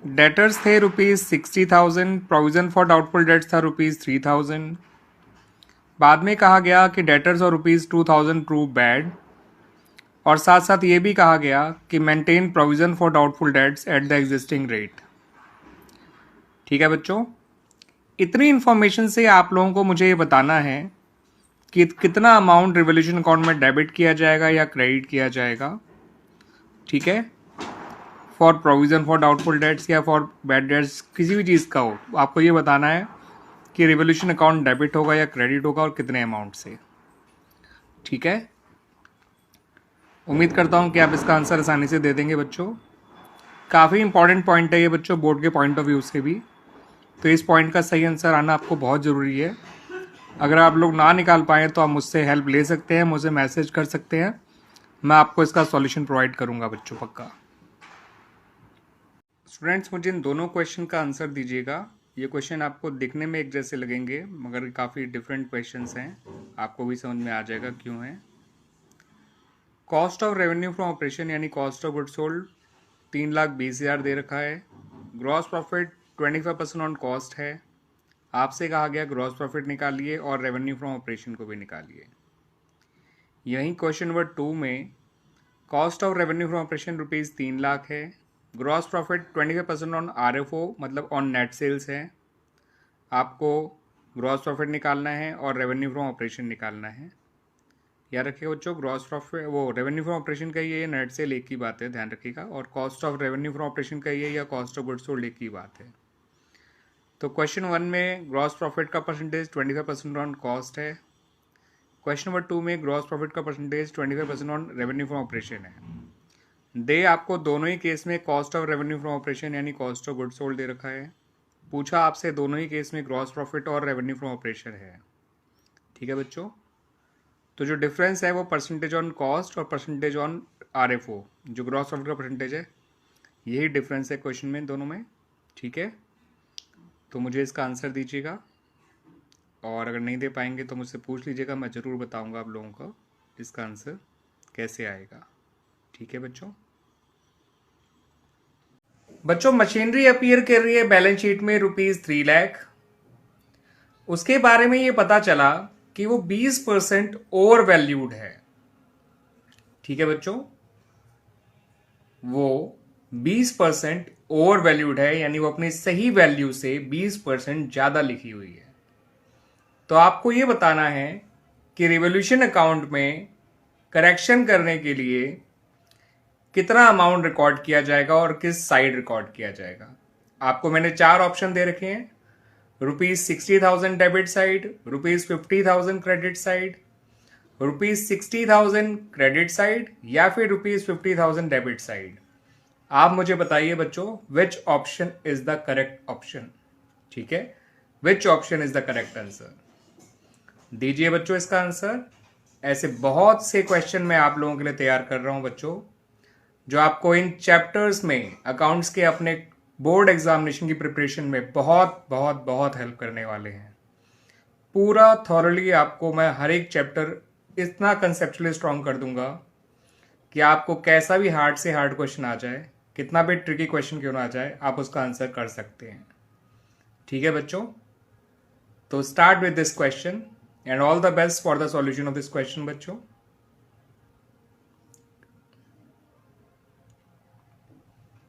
Debtors थे ₹60,000, provision for doubtful debts था ₹3,000। बाद में कहा गया कि डेटर्स और ₹2,000 प्रूव बैड, और साथ साथ ये भी कहा गया कि maintain provision for doubtful debts at the existing rate. ठीक है बच्चों, इतनी इन्फॉर्मेशन से आप लोगों को मुझे ये बताना है कि कितना अमाउंट रिवोल्यूशन अकाउंट में डेबिट किया जाएगा या क्रेडिट किया जाएगा। ठीक है, for provision for doubtful debts या फॉर बैड डेट्स, किसी भी चीज़ का हो, आपको ये बताना है कि रिवोल्यूशन अकाउंट डेबिट होगा या क्रेडिट होगा और कितने अमाउंट से। ठीक है, उम्मीद करता हूँ कि आप इसका आंसर आसानी से दे देंगे बच्चों। काफ़ी इंपॉर्टेंट पॉइंट है ये बच्चों, बोर्ड के पॉइंट ऑफ व्यू से भी, तो इस पॉइंट का सही आंसर आना आपको बहुत ज़रूरी है। अगर आप लोग ना निकाल पाएँ तो आप मुझसे हेल्प ले सकते हैं, मुझे मैसेज कर सकते हैं, मैं आपको इसका सॉल्यूशन प्रोवाइड करूँगा बच्चों, पक्का। स्टूडेंट्स, मुझे इन दोनों क्वेश्चन का आंसर दीजिएगा। ये क्वेश्चन आपको दिखने में एक जैसे लगेंगे मगर काफ़ी डिफरेंट क्वेश्चंस हैं, आपको भी समझ में आ जाएगा क्यों है। Cost of revenue from operation यानी कॉस्ट ऑफ गुड्स सोल्ड 3,20,000 दे रखा है। ग्रॉस प्रॉफिट 25% ऑन कॉस्ट है। आपसे कहा गया ग्रॉस प्रॉफिट निकालिए और रेवेन्यू फ्रॉम ऑपरेशन को भी निकालिए। यहीं क्वेश्चन नंबर 2 में cost of revenue from operation ₹3,00,000 है। ग्रॉस प्रॉफिट 25% ऑन RFO मतलब ऑन नेट सेल्स है। आपको ग्रॉस प्रॉफिट निकालना है और रेवेन्यू फ्रॉम ऑपरेशन निकालना है। याद रखिएगा बच्चों, ग्रॉस प्रॉफिट वो रेवेन्यू फ्रॉम ऑपरेशन का ही है, नेट सेल एक ही बात है, ध्यान रखिएगा। और cost of revenue from operation का ही है या कॉस्ट ऑफ गुड्स सोल्ड एक ही बात है। तो क्वेश्चन 1 में ग्रॉस प्रॉफिट का परसेंटेज 25% ऑन कॉस्ट है। क्वेश्चन नंबर 2 में ग्रॉस प्रॉफिट का percentage 25% on revenue from operation है। दे आपको दोनों ही केस में cost of revenue from operation यानी कॉस्ट ऑफ गुड्स सोल्ड दे रखा है। पूछा आपसे दोनों ही केस में ग्रॉस प्रॉफिट और रेवेन्यू फ्रॉम ऑपरेशन है। ठीक है बच्चों, तो जो डिफरेंस है वो परसेंटेज ऑन कॉस्ट और परसेंटेज ऑन RFO, जो ग्रॉस प्रॉफिट का परसेंटेज है, यही डिफरेंस है क्वेश्चन में दोनों में। ठीक है, तो मुझे इसका आंसर दीजिएगा, और अगर नहीं दे पाएंगे तो मुझसे पूछ लीजिएगा, मैं ज़रूर बताऊंगा आप लोगों को इसका आंसर कैसे आएगा। ठीक है बच्चों, मशीनरी अपीयर कर रही है बैलेंस शीट में ₹3,00,000। उसके बारे में ये पता चला कि वो 20% ओवर वैल्यूड है। ठीक है बच्चों, वो 20% ओवर वैल्यूड है, यानी वो अपनी सही वैल्यू से 20% ज्यादा लिखी हुई है। तो आपको ये बताना है कि रिवोल्यूशन अकाउंट में करेक्शन करने के लिए कितना अमाउंट रिकॉर्ड किया जाएगा और किस साइड रिकॉर्ड किया जाएगा। आपको मैंने 4 ऑप्शन दे रखे हैं, ₹60,000 debit side, ₹50,000 credit side, ₹60,000 credit side या फिर ₹50,000 डेबिट साइड। आप मुझे बताइए बच्चों, which option is the correct option. ठीक है, which option is the correct answer, दीजिए बच्चों इसका आंसर। ऐसे बहुत से क्वेश्चन मैं आप लोगों के लिए तैयार कर रहा हूं बच्चों, जो आपको इन चैप्टर्स में अकाउंट्स के अपने बोर्ड एग्जामिनेशन की प्रिपरेशन में बहुत बहुत बहुत हेल्प करने वाले हैं। पूरा थॉरली आपको मैं हर एक चैप्टर इतना कंसेप्चुअली स्ट्रॉन्ग कर दूंगा कि आपको कैसा भी हार्ड से हार्ड क्वेश्चन आ जाए, कितना भी ट्रिकी क्वेश्चन क्यों ना आ जाए, आप उसका आंसर कर सकते हैं। ठीक है बच्चों, तो start with this question and all the best for the solution of this question बच्चों।